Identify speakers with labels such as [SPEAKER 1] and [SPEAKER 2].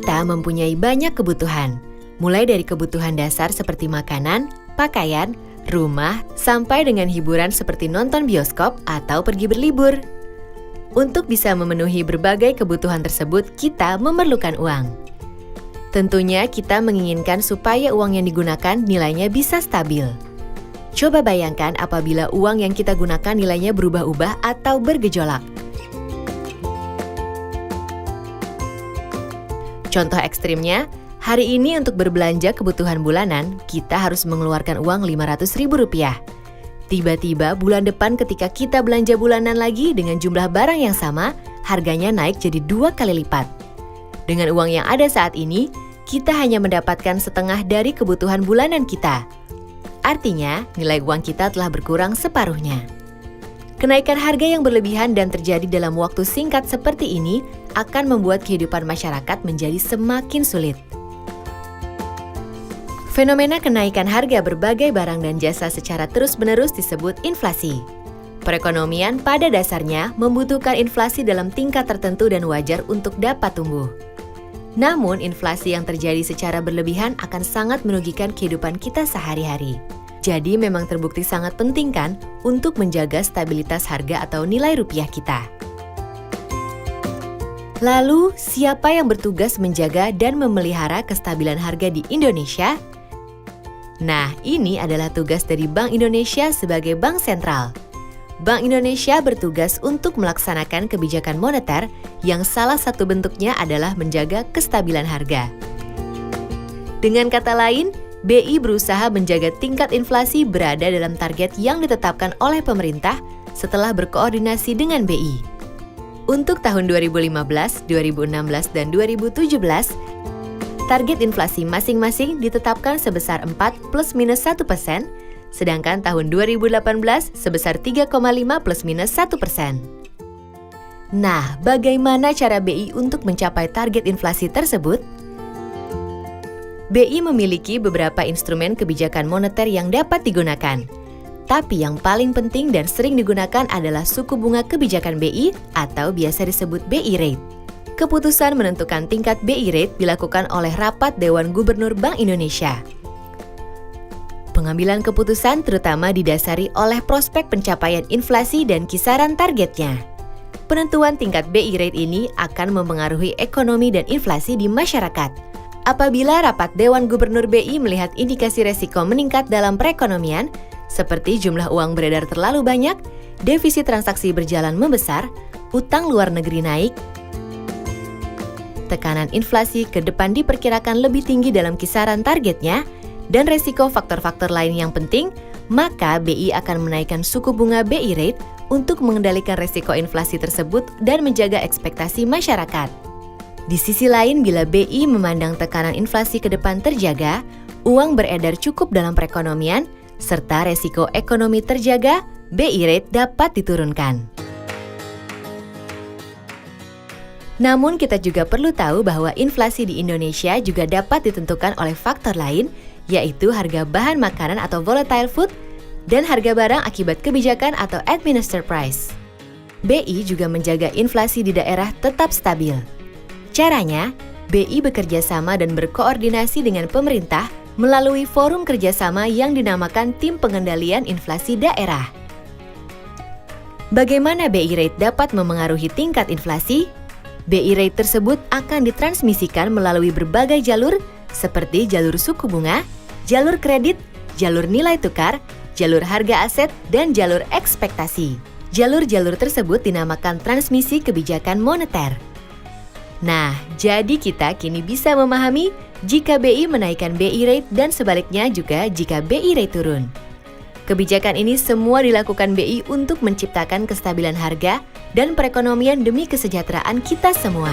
[SPEAKER 1] Kita mempunyai banyak kebutuhan, mulai dari kebutuhan dasar seperti makanan, pakaian, rumah, sampai dengan hiburan seperti nonton bioskop atau pergi berlibur. Untuk bisa memenuhi berbagai kebutuhan tersebut, kita memerlukan uang. Tentunya kita menginginkan supaya uang yang digunakan nilainya bisa stabil. Coba bayangkan apabila uang yang kita gunakan nilainya berubah-ubah atau bergejolak. Contoh ekstrimnya, hari ini untuk berbelanja kebutuhan bulanan, kita harus mengeluarkan uang Rp500.000. Tiba-tiba bulan depan ketika kita belanja bulanan lagi dengan jumlah barang yang sama, harganya naik jadi 2 kali lipat. Dengan uang yang ada saat ini, kita hanya mendapatkan setengah dari kebutuhan bulanan kita. Artinya, nilai uang kita telah berkurang separuhnya. Kenaikan harga yang berlebihan dan terjadi dalam waktu singkat seperti ini akan membuat kehidupan masyarakat menjadi semakin sulit. Fenomena kenaikan harga berbagai barang dan jasa secara terus-menerus disebut inflasi. Perekonomian pada dasarnya membutuhkan inflasi dalam tingkat tertentu dan wajar untuk dapat tumbuh. Namun, inflasi yang terjadi secara berlebihan akan sangat merugikan kehidupan kita sehari-hari. Jadi memang terbukti sangat penting kan untuk menjaga stabilitas harga atau nilai rupiah kita. Lalu, siapa yang bertugas menjaga dan memelihara kestabilan harga di Indonesia? Nah, ini adalah tugas dari Bank Indonesia sebagai bank sentral. Bank Indonesia bertugas untuk melaksanakan kebijakan moneter yang salah satu bentuknya adalah menjaga kestabilan harga. Dengan kata lain, BI berusaha menjaga tingkat inflasi berada dalam target yang ditetapkan oleh pemerintah setelah berkoordinasi dengan BI. Untuk tahun 2015, 2016, dan 2017, target inflasi masing-masing ditetapkan sebesar 4 plus minus 1%, sedangkan tahun 2018 sebesar 3,5 plus minus 1%. Nah, bagaimana cara BI untuk mencapai target inflasi tersebut? BI memiliki beberapa instrumen kebijakan moneter yang dapat digunakan. Tapi yang paling penting dan sering digunakan adalah suku bunga kebijakan BI atau biasa disebut BI Rate. Keputusan menentukan tingkat BI Rate dilakukan oleh Rapat Dewan Gubernur Bank Indonesia. Pengambilan keputusan terutama didasari oleh prospek pencapaian inflasi dan kisaran targetnya. Penentuan tingkat BI Rate ini akan mempengaruhi ekonomi dan inflasi di masyarakat. Apabila Rapat Dewan Gubernur BI melihat indikasi resiko meningkat dalam perekonomian, seperti jumlah uang beredar terlalu banyak, defisit transaksi berjalan membesar, utang luar negeri naik, tekanan inflasi ke depan diperkirakan lebih tinggi dalam kisaran targetnya, dan resiko faktor-faktor lain yang penting, maka BI akan menaikkan suku bunga BI Rate untuk mengendalikan resiko inflasi tersebut dan menjaga ekspektasi masyarakat. Di sisi lain, bila BI memandang tekanan inflasi ke depan terjaga, uang beredar cukup dalam perekonomian, serta resiko ekonomi terjaga, BI Rate dapat diturunkan. Namun kita juga perlu tahu bahwa inflasi di Indonesia juga dapat ditentukan oleh faktor lain, yaitu harga bahan makanan atau volatile food, dan harga barang akibat kebijakan atau administered price. BI juga menjaga inflasi di daerah tetap stabil. Caranya, BI bekerja sama dan berkoordinasi dengan pemerintah melalui forum kerjasama yang dinamakan Tim Pengendalian Inflasi Daerah. Bagaimana BI Rate dapat memengaruhi tingkat inflasi? BI Rate tersebut akan ditransmisikan melalui berbagai jalur seperti jalur suku bunga, jalur kredit, jalur nilai tukar, jalur harga aset, dan jalur ekspektasi. Jalur-jalur tersebut dinamakan transmisi kebijakan moneter. Nah, jadi kita kini bisa memahami jika BI menaikkan BI Rate dan sebaliknya juga jika BI Rate turun. Kebijakan ini semua dilakukan BI untuk menciptakan kestabilan harga dan perekonomian demi kesejahteraan kita semua.